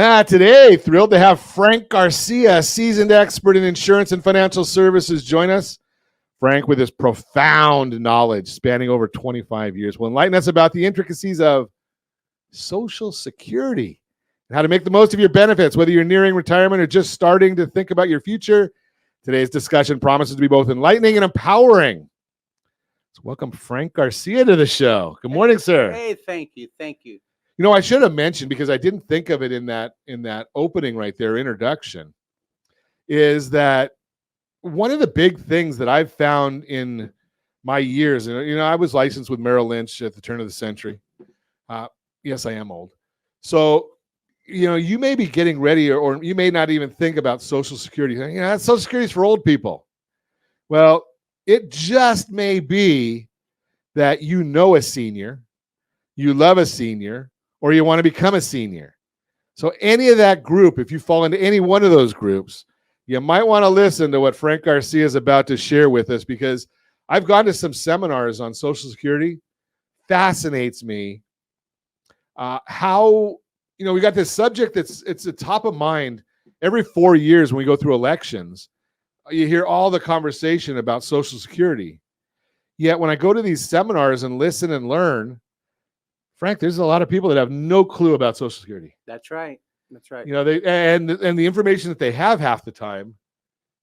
Today, thrilled to have Frank Garcia, seasoned expert in insurance and financial services, join us. Frank, with his profound knowledge spanning over 25 years, will enlighten us about the intricacies of Social Security and how to make the most of your benefits, whether you're nearing retirement or just starting to think about your future. Today's discussion promises to be both enlightening and empowering. So welcome Frank Garcia to the show. Good morning, sir. Hey, thank you. Thank you. You know, I should have mentioned, because I didn't think of it in that opening right there, introduction, is that one of the big things that I've found in my years, and I was licensed with Merrill Lynch at the turn of the century. Yes, I am old. So, you may be getting ready, or you may not even think about Social Security. Social Security is for old people. Well, it just may be that you know a senior, you love a senior, or you want to become a senior. So any of that group, if you fall into any one of those groups, you might want to listen to what Frank Garcia is about to share with us, because I've gone to some seminars on Social Security. Fascinates me how, we got this subject it's the top of mind every 4 years when we go through elections. You hear all the conversation about Social Security. Yet when I go to these seminars and listen and learn, Frank, there's a lot of people that have no clue about Social Security. That's right. That's right. They and the information that they have half the time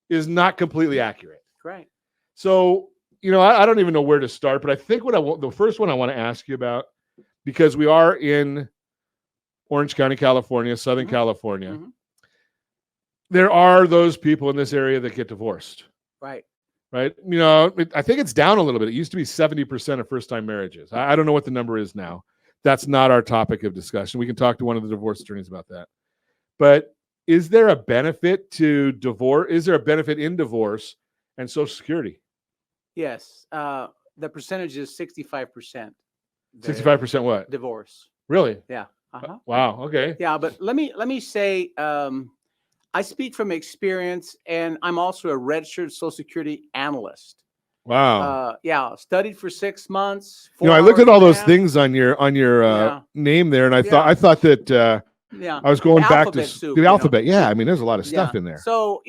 is not completely accurate. Right. So, I don't even know where to start, but I think the first one I want to ask you about, because we are in Orange County, California, Southern California, there are those people in this area that get divorced. Right. Right. I think it's down a little bit. It used to be 70% of first-time marriages. I don't know what the number is now. That's not our topic of discussion. We can talk to one of the divorce attorneys about that. But is there a benefit to divorce? Is there a benefit in divorce and Social Security? Yes. The percentage is 65%. 65% what? Divorce. Really? Yeah. Wow. Okay. Yeah, but let me say, I speak from experience, and I'm also a registered Social Security analyst. Wow. Studied for 6 months. I looked at all those things on your name there, and I thought that I was going back to the alphabet. Yeah, I mean, there's a lot of stuff in there. So,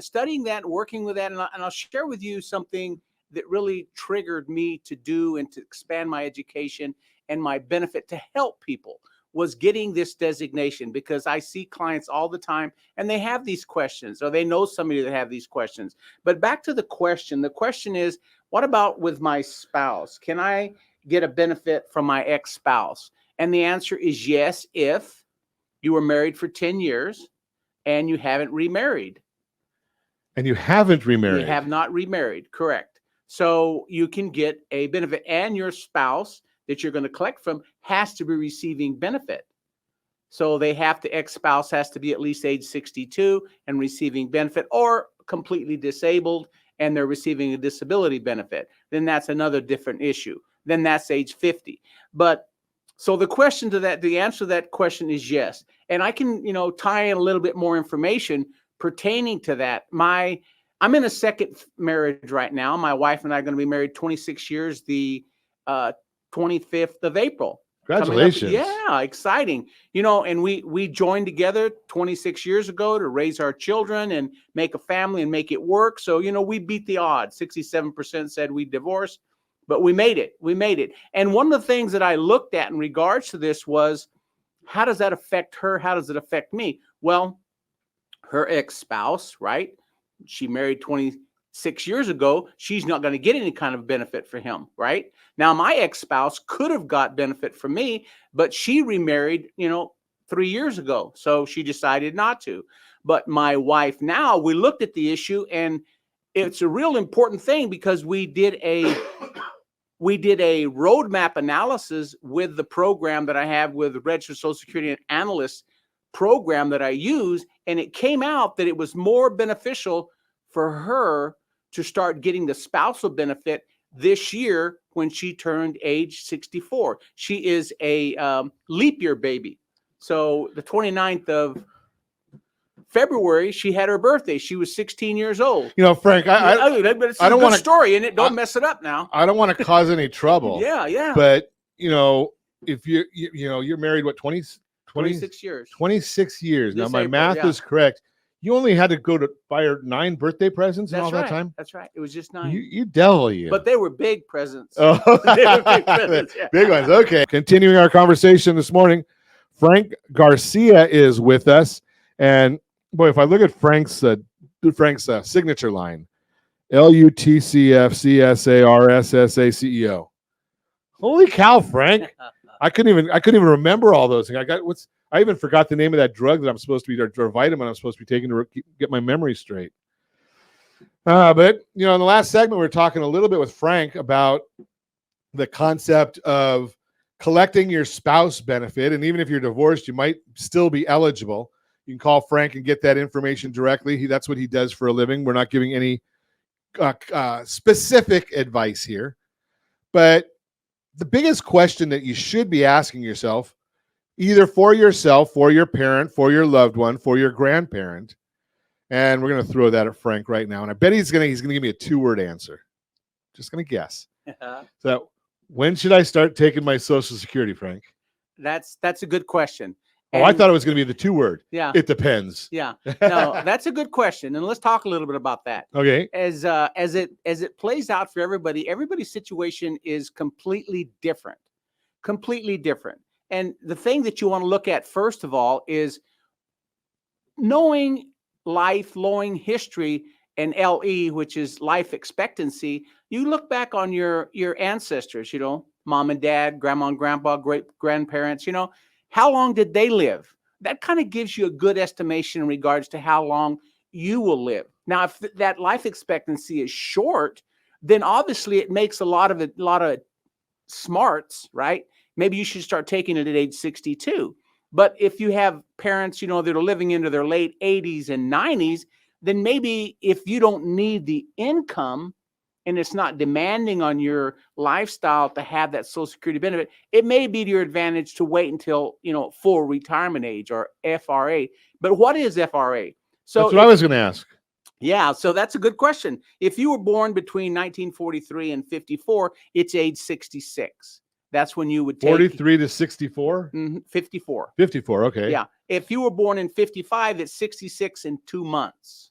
studying that, working with that, and I'll share with you something that really triggered me to do and to expand my education and my benefit to help people, was getting this designation, because I see clients all the time and they have these questions, or they know somebody that have these questions. But back to the question is, what about with my spouse? Can I get a benefit from my ex-spouse? And the answer is yes, if you were married for 10 years and you haven't remarried. And you haven't remarried. You have not remarried, correct. So you can get a benefit, and your spouse that you're going to collect from has to be receiving benefit. So ex-spouse has to be at least age 62 and receiving benefit, or completely disabled and they're receiving a disability benefit. Then that's another different issue. Then that's age 50. But so the answer to that question is yes. And I can, tie in a little bit more information pertaining to that. I'm in a second marriage right now. My wife and I are going to be married 26 years, the 25th of April. Congratulations. Yeah, exciting. And we joined together 26 years ago to raise our children and make a family and make it work. So, we beat the odds. 67% said we divorced, but we made it. We made it. And one of the things that I looked at in regards to this was, how does that affect her? How does it affect me? Well, her ex-spouse, right? She married 26 years ago. She's not going to get any kind of benefit for him, right? Now, my ex-spouse could have got benefit from me, but she remarried, 3 years ago. So she decided not to. But my wife now, we looked at the issue, and it's a real important thing, because we did a roadmap analysis with the program that I have with the Registered Social Security Analyst program that I use, and it came out that it was more beneficial for her to start getting the spousal benefit this year when she turned age 64. She is a leap year baby. So the 29th of February, she had her birthday. She was 16 years old. Frank, I don't want to story in it. Don't mess it up now. I don't want to cause any trouble. Yeah. But if you're married, what, 20 26 years. 26 years. Now, This my April, math yeah. is correct. You only had to go to buy her 9 birthday presents and all that time? That's right. It was just 9. You devil, you. But they were big presents. Oh, They were big presents. Yeah. big ones. Okay. Continuing our conversation this morning, Frank Garcia is with us. And boy, if I look at Frank's signature line, LUTCFCSARSSACEO. Holy cow, Frank. I couldn't even remember all those things. I even forgot the name of that drug that I'm supposed to be, or vitamin I'm supposed to be taking to get my memory straight. But in the last segment, we were talking a little bit with Frank about the concept of collecting your spouse benefit. And even if you're divorced, you might still be eligible. You can call Frank and get that information directly. That's what he does for a living. We're not giving any specific advice here. But the biggest question that you should be asking yourself, either for yourself, for your parent, for your loved one, for your grandparent, and we're going to throw that at Frank right now. And I bet he's going to give me a 2-word answer. Just going to guess. So, when should I start taking my Social Security, Frank? That's a good question. And I thought it was going to be the 2-word. Yeah. It depends. Yeah. No, that's a good question. And let's talk a little bit about that. Okay. As it plays out for everybody, everybody's situation is completely different. Completely different. And the thing that you want to look at, first of all, is knowing life, knowing history, and LE, which is life expectancy. You look back on your ancestors, mom and dad, grandma and grandpa, great grandparents, how long did they live? That kind of gives you a good estimation in regards to how long you will live. Now, if that life expectancy is short, then obviously it makes a lot of smarts, right? Maybe you should start taking it at age 62. But if you have parents, that are living into their late 80s and 90s, then maybe if you don't need the income and it's not demanding on your lifestyle to have that Social Security benefit, it may be to your advantage to wait until, full retirement age, or FRA. But what is FRA? So that's what I was going to ask. Yeah, so that's a good question. If you were born between 1943 and 54, it's age 66. That's when you would take 43 to 64? 54. 54, okay. Yeah. If you were born in 55, it's 66 in 2 months.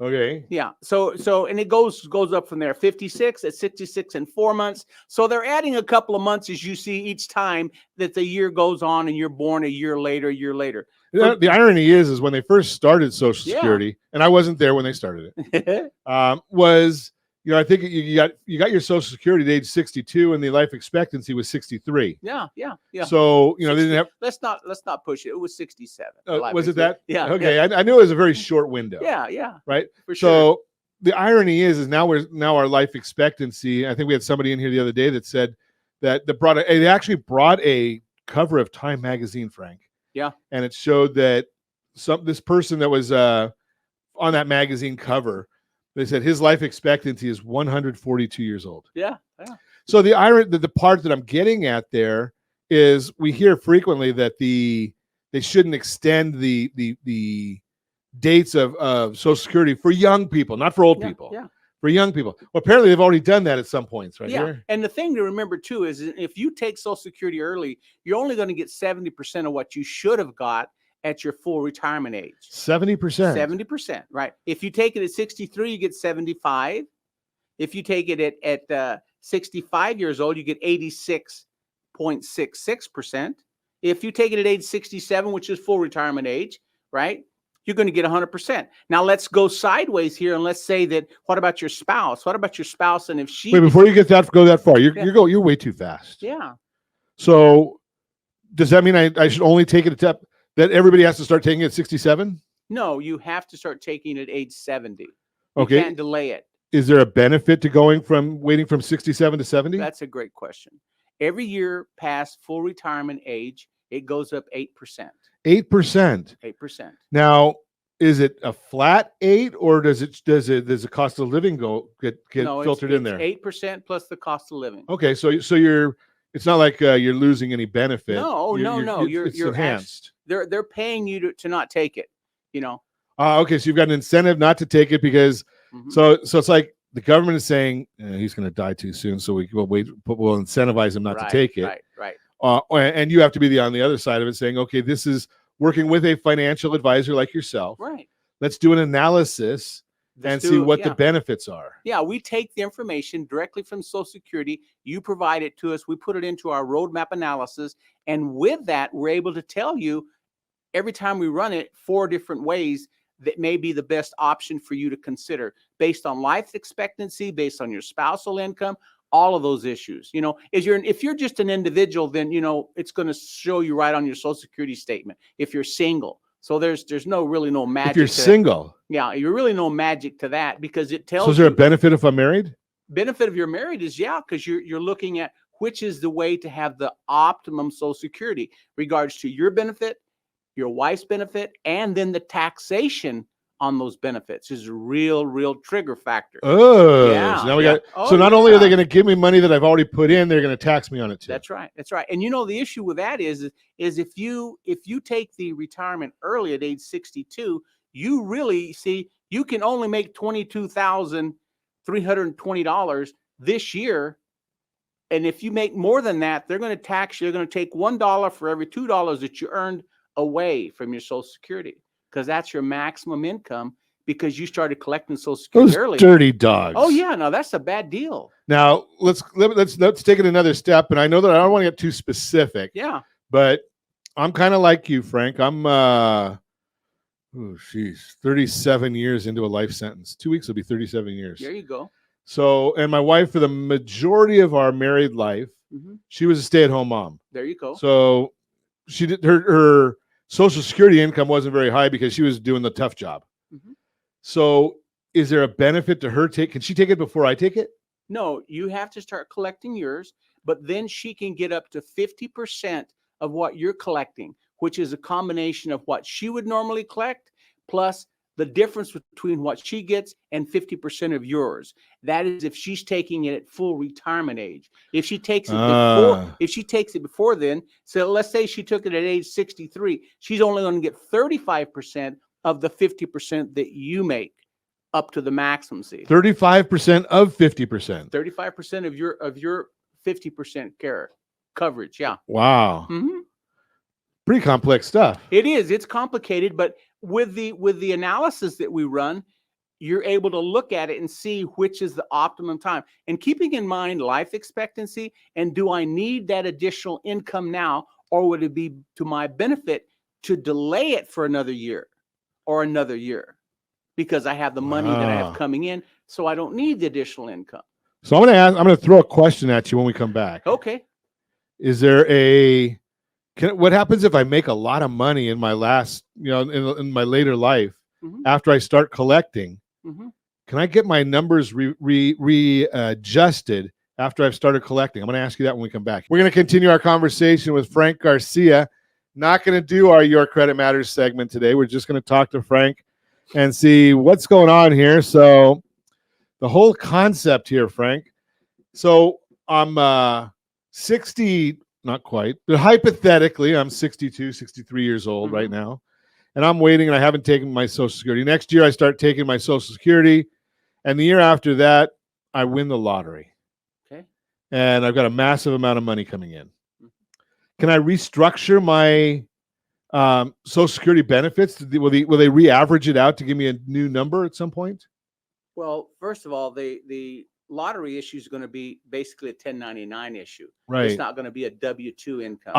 Okay. Yeah. So and it goes up from there. 56 at 66 in 4 months. So they're adding a couple of months as you see each time that the year goes on and you're born a year later. The irony is when they first started Social Security, and I wasn't there when they started it, was I think you got your Social Security at age 62, and the life expectancy was 63. Yeah. So they didn't have. Let's not push it. It was 67. Was it that? Yeah. Okay, yeah. I knew it was a very short window. Yeah. Right. For sure. So the irony is now our life expectancy. I think we had somebody in here the other day that said that they actually brought a cover of Time magazine, Frank. Yeah. And it showed that this person that was on that magazine cover. They said his life expectancy is 142 years old. Yeah. So the part that I'm getting at there is we hear frequently that they shouldn't extend the dates of Social Security for young people, not for old people. Yeah. For young people. Well, apparently they've already done that at some points, right? Yeah. Here. And the thing to remember too is if you take Social Security early, you're only going to get 70% of what you should have got at your full retirement age. 70%. 70%, right? If you take it at 63, you get 75. If you take it at 65 years old, you get 86.66%. If you take it at age 67, which is full retirement age, right, you're going to get 100%. Now let's go sideways here and let's say that. What about your spouse? What about your spouse? And if she before you go that far, you're way too fast. Yeah. So does that mean I should only take it that everybody has to start taking it at 67? No, you have to start taking it at age 70. Okay. You can't delay it. Is there a benefit to waiting from 67 to 70? That's a great question. Every year past full retirement age, it goes up 8%. 8%. 8%. Now, is it a flat 8, or does the cost of living get filtered in there? 8% plus the cost of living. Okay, so it's not like you're losing any benefit. No. It's enhanced. They're paying you to not take it. Okay, so you've got an incentive not to take it because so it's like the government is saying he's going to die too soon, so we'll incentivize him not to take it. Right. And you have to be on the other side of it saying, okay, this is working with a financial advisor like yourself. Right. Let's do an analysis and see what the benefits are. Yeah, we take the information directly from Social Security. You provide it to us. We put it into our roadmap analysis. And with that, we're able to tell you every time we run it 4 different ways that may be the best option for you to consider based on life expectancy, based on your spousal income, all of those issues. If you're just an individual, then, it's going to show you right on your Social Security statement. If you're single, so there's really no magic. If you're single, yeah, you're really no magic to that because it tells. So is there a benefit if I'm married? Benefit if you're married is because you're looking at which is the way to have the optimum Social Security regards to your benefit, your wife's benefit, and then the taxation on those benefits is a real trigger factor. Oh, yeah. So now we got. So not only are they going to give me money that I've already put in, they're going to tax me on it too. That's right. And the issue with that is if you take the retirement early at age 62, you really see you can only make $22,320 this year. And if you make more than that, they're going to tax you. They're going to take $1 for every $2 that you earned away from your Social Security, because that's your maximum income because you started collecting Social Security early. Dirty dogs. Oh yeah, no, that's a bad deal. Now let's take it another step. And I know that I don't want to get too specific. Yeah. But I'm kind of like you, Frank. I'm 37 years into a life sentence. 2 weeks will be 37 years. There you go. So, and my wife, for the majority of our married life, she was a stay-at-home mom. There you go. So she did her Social Security income wasn't very high because she was doing the tough job. So is there a benefit to her can she take it before I take it? No, you have to start collecting yours, but then she can get up to 50% of what you're collecting, which is a combination of what she would normally collect plus the difference between what she gets and 50% of yours. That is if she's taking it at full retirement age. If she takes it before then, so let's say she took it at age 63, she's only going to get 35% of the 50% that you make up to the maximum. See, 35% of 50%. 35% of your 50% coverage. Yeah. Wow. Pretty complex stuff. It is. It's complicated, but with the analysis that we run, you're able to look at it and see which is the optimum time. And keeping in mind life expectancy, and do I need that additional income now, or would it be to my benefit to delay it for another year or another year because I have the money that I have coming in, so I don't need the additional income. So I'm going to throw a question at you when we come back. Okay. Is there what happens if I make a lot of money in my last, in my later life after I start collecting? Can I get my numbers readjusted after I've started collecting? I'm going to ask you that when we come back. We're going to continue our conversation with Frank Garcia. Not going to do our Your Credit Matters segment today. We're just going to talk to Frank and see what's going on here. So the whole concept here, Frank. So I'm 60. Not quite, but hypothetically, I'm 62, 63 years old right now, and I'm waiting, and I haven't taken my Social Security. Next year, I start taking my Social Security, and the year after that, I win the lottery. Okay. And I've got a massive amount of money coming in. Can I restructure my Social Security benefits? Will they re-average it out to give me a new number at some point? Well, first of all, the lottery issue is going to be basically a 1099 issue. Right. It's not going to be a W-2 income.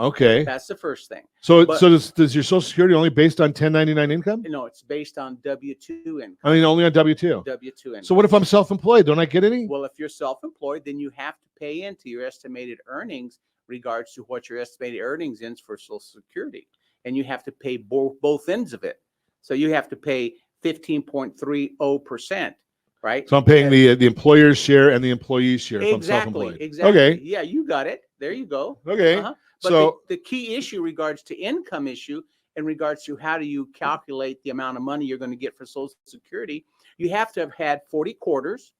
Okay. That's the first thing. So does your Social Security only based on 1099 income? No, it's based on W-2 income. I mean, only on W-2. W-2 income. So what if I'm self-employed? Don't I get any? Well, if you're self-employed, then you have to pay into your estimated earnings regards to what your estimated earnings is for Social Security. And you have to pay both ends of it. So you have to pay 15.30%. Right. So I'm paying the employer's share and the employee's share. If I'm self-employed. Exactly. Okay. Yeah, you got it. There you go. Okay. But so the key issue regards to income issue in regards to how do you calculate the amount of money you're going to get for Social Security, you have to have had 40 quarters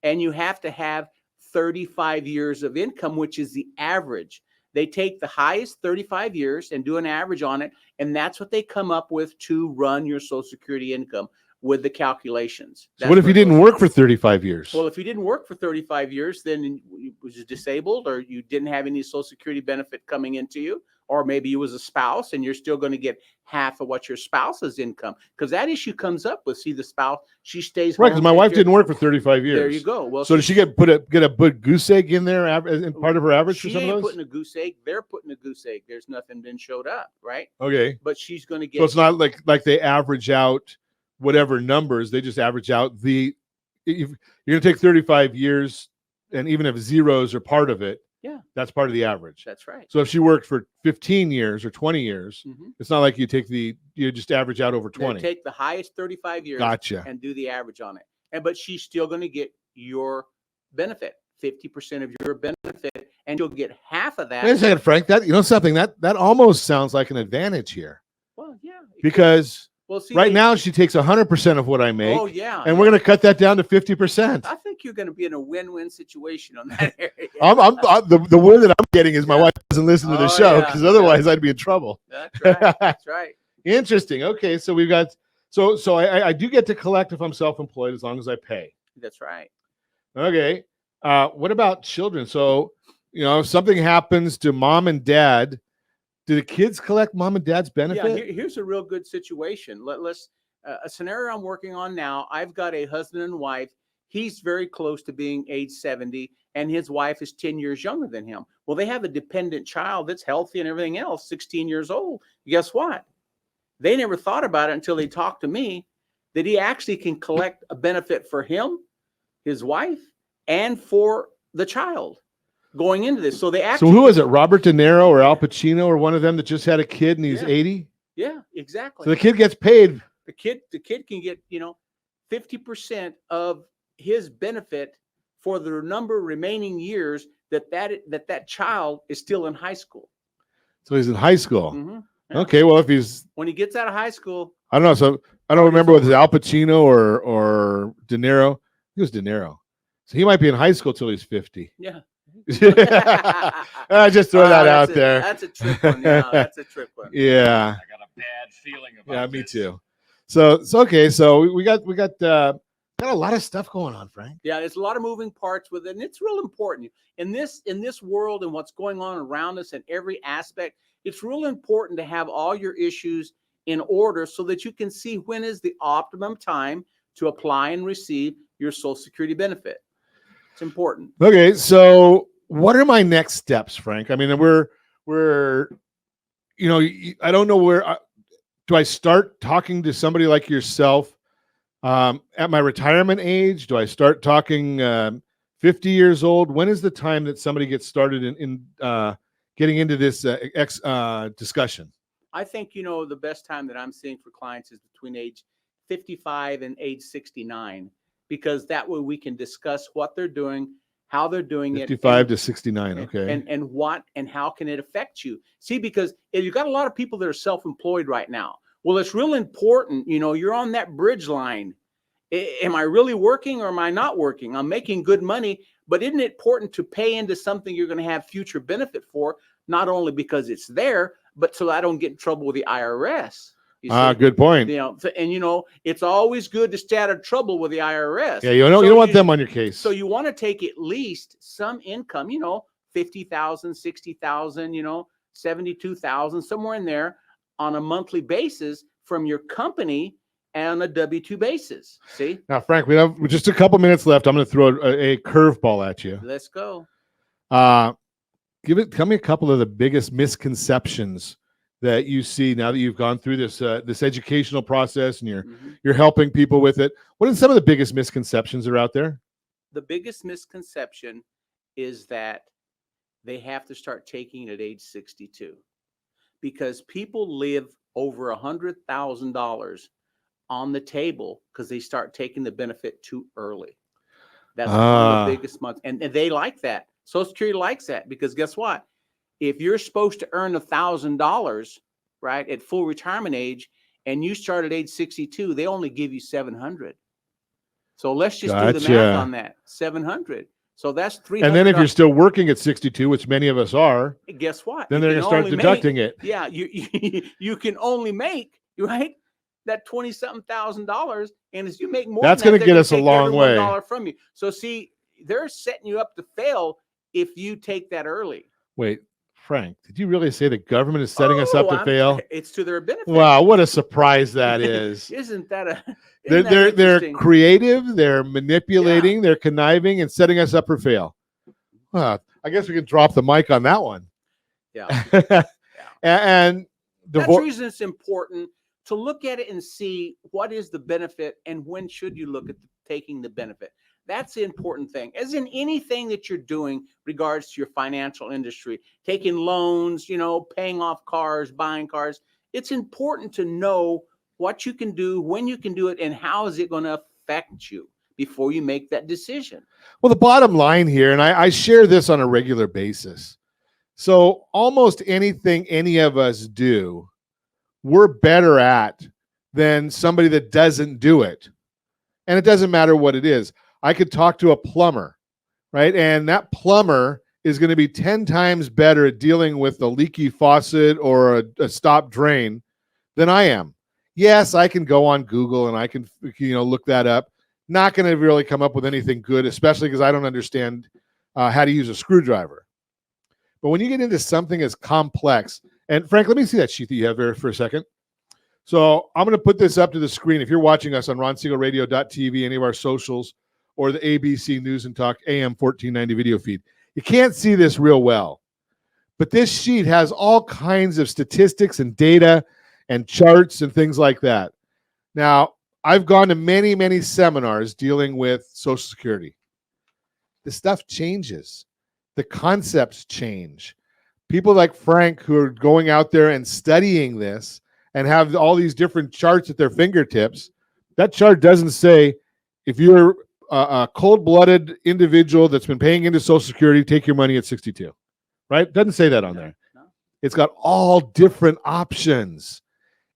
and you have to have 35 years of income, which is the average. They take the highest 35 years and do an average on it. And that's what they come up with to run your Social Security income. with the calculations. So what if where you it didn't goes. work for 35 years? Well, if you didn't work for 35 years, then you was disabled, or you didn't have any Social Security benefit coming into you, or maybe you was a spouse and you're still going to get half of what your spouse's income, because that issue comes up with, see, the spouse, she stays Right, home. because my wife didn't work for 35 years. There you go. Well, so did she get a good goose egg in there in part of her average for she some of ain't those? putting a goose egg. They're putting a goose egg. There's nothing been showed up, right? Okay. But she's going to get. So it's not like they average out whatever numbers. They just average out if you're going to take 35 years, and even if zeros are part of it, yeah, that's part of the average. That's right. So if she worked for 15 years or 20 years, it's not like you just average out over 20. They take the highest 35 years Gotcha. and do the average on it. But she's still going to get your benefit, 50% of your benefit, and you'll get half of that. Wait a second, Frank. Something that almost sounds like an advantage here. Well, yeah. Because see, now she takes 100% of what I make. Oh, yeah. And we're going to cut that down to 50%. I think you're going to be in a win-win situation on that area. The win that I'm getting is my wife doesn't listen to the show, because otherwise I'd be in trouble. That's right. That's right. Interesting. Okay, so we've got so I do get to collect if I'm self-employed as long as I pay. That's right. Okay. What about children? So if something happens to mom and dad, do the kids collect mom and dad's benefit? Yeah, here's a real good situation. Let's a scenario I'm working on now. I've got a husband and wife. He's very close to being age 70, and his wife is 10 years younger than him. Well, they have a dependent child that's healthy and everything else, 16 years old. Guess what? They never thought about it until they talked to me that he actually can collect a benefit for him, his wife, and for the child going into this. So they actually. So who is it? Robert De Niro or Al Pacino or one of them that just had a kid and he's 80? Yeah, exactly. So the kid gets paid. The kid can get 50% of his benefit for the number of remaining years that child is still in high school. So he's in high school. Mm-hmm. Yeah. Okay, well, when he gets out of high school, I don't know. So I don't remember whether it was Al Pacino or De Niro. He was De Niro, so he might be in high school till he's 50. Yeah. I just throw that out there. That's a trick one. Yeah, that's a trick one. Yeah. I got a bad feeling about this. Me too. So okay. So we got a lot of stuff going on, Frank. Yeah, there's a lot of moving parts with it, and it's real important in this world and what's going on around us in every aspect. It's real important to have all your issues in order so that you can see when is the optimum time to apply and receive your Social Security benefit. It's important. Okay, so what are my next steps, Frank? I mean, we're I don't know where. Do I start talking to somebody like yourself at my retirement age? Do I start talking 50 years old? When is the time that somebody gets started in getting into this discussion? I think, the best time that I'm seeing for clients is between age 55 and age 69, because that way we can discuss what they're doing, how they're doing 55 to 69. Okay. And what and how can it affect you? See, because you've got a lot of people that are self-employed right now. Well, it's real important. You're on that bridge line. Am I really working or am I not working? I'm making good money, but isn't it important to pay into something you're going to have future benefit for, not only because it's there, but so I don't get in trouble with the IRS? Good point. It's always good to stay out of trouble with the IRS. Yeah, you don't want them on your case. So you want to take at least some income, 50,000, 60,000, 72,000, somewhere in there on a monthly basis from your company and on a W-2 basis. See? Now, Frank, we have just a couple minutes left. I'm going to throw a curveball at you. Let's go. Tell me a couple of the biggest misconceptions that you see now that you've gone through this educational process and you're helping people with it. What are some of the biggest misconceptions that are out there? The biggest misconception is that they have to start taking it at age 62, because people live over $100,000 on the table because they start taking the benefit too early. That's one of the biggest months, and they like that. Social Security likes that, because guess what? If you're supposed to earn $1,000, right, at full retirement age, and you start at age 62, they only give you $700. So let's just do the math on that. $700. So that's $300. And then if you're still working at 62, which many of us are, guess what? Then they're going to start deducting it. Yeah, you can only make, right, that 20-something $1,000, and as you make more, That's going gonna get us a long way. $1 from you. So see, they're setting you up to fail if you take that early. Wait, Frank, did you really say the government is setting us up to fail? It's to their benefit. Wow, what a surprise that is. Isn't that They're creative, they're manipulating, they're conniving and setting us up for fail. I guess we can drop the mic on that one. Yeah. And that's the reason it's important to look at it and see what is the benefit and when should you look at taking the benefit. That's the important thing. As in anything that you're doing regards to your financial industry, taking loans, paying off cars, buying cars, it's important to know what you can do, when you can do it, and how is it going to affect you before you make that decision. Well, the bottom line here, and I share this on a regular basis. So almost anything any of us do, we're better at than somebody that doesn't do it. And it doesn't matter what it is. I could talk to a plumber, right? And that plumber is going to be 10 times better at dealing with a leaky faucet or a stopped drain than I am. Yes, I can go on Google and I can, look that up. Not going to really come up with anything good, especially because I don't understand how to use a screwdriver. But when you get into something as complex, and Frank, let me see that sheet that you have there for a second. So I'm going to put this up to the screen. If you're watching us on RonSiegelRadio.tv, any of our socials, or the ABC News and Talk AM 1490 video feed, you can't see this real well. But this sheet has all kinds of statistics and data and charts and things like that. Now, I've gone to many, many seminars dealing with Social Security. The stuff changes. The concepts change. People like Frank who are going out there and studying this and have all these different charts at their fingertips, that chart doesn't say if you're a cold-blooded individual that's been paying into Social Security, take your money at 62, right? Doesn't say that on there. No. It's got all different options.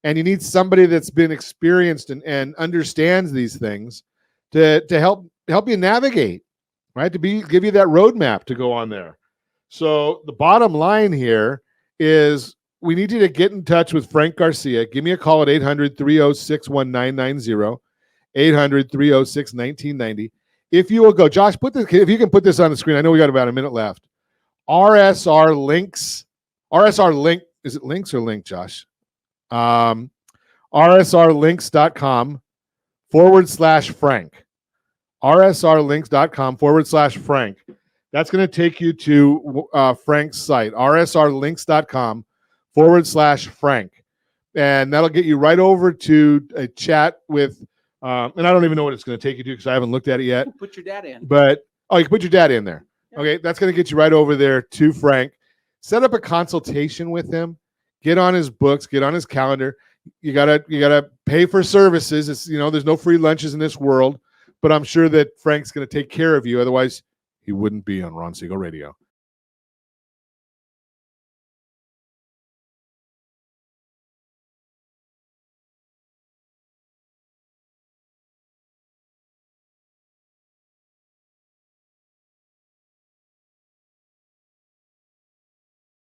And you need somebody that's been experienced and understands these things to help you navigate, right? Give you that roadmap to go on there. So the bottom line here is we need you to get in touch with Frank Garcia. Give me a call at 800-306-1990, 800-306-1990. If you will go, Josh, if you can put this on the screen. I know we got about a minute left. RSR links. RSR link. Is it links or link, Josh? rsrlinks.com/Frank. rsrlinks.com/Frank. That's going to take you to Frank's site, rsrlinks.com/Frank. And that'll get you right over to a chat with, and I don't even know what it's going to take you to because I haven't looked at it yet. Put your dad in. But, you can put your dad in there. Yeah. Okay, that's going to get you right over there to Frank. Set up a consultation with him. Get on his books. Get on his calendar. You gotta pay for services. It's there's no free lunches in this world. But I'm sure that Frank's going to take care of you. Otherwise, he wouldn't be on Ron Siegel Radio.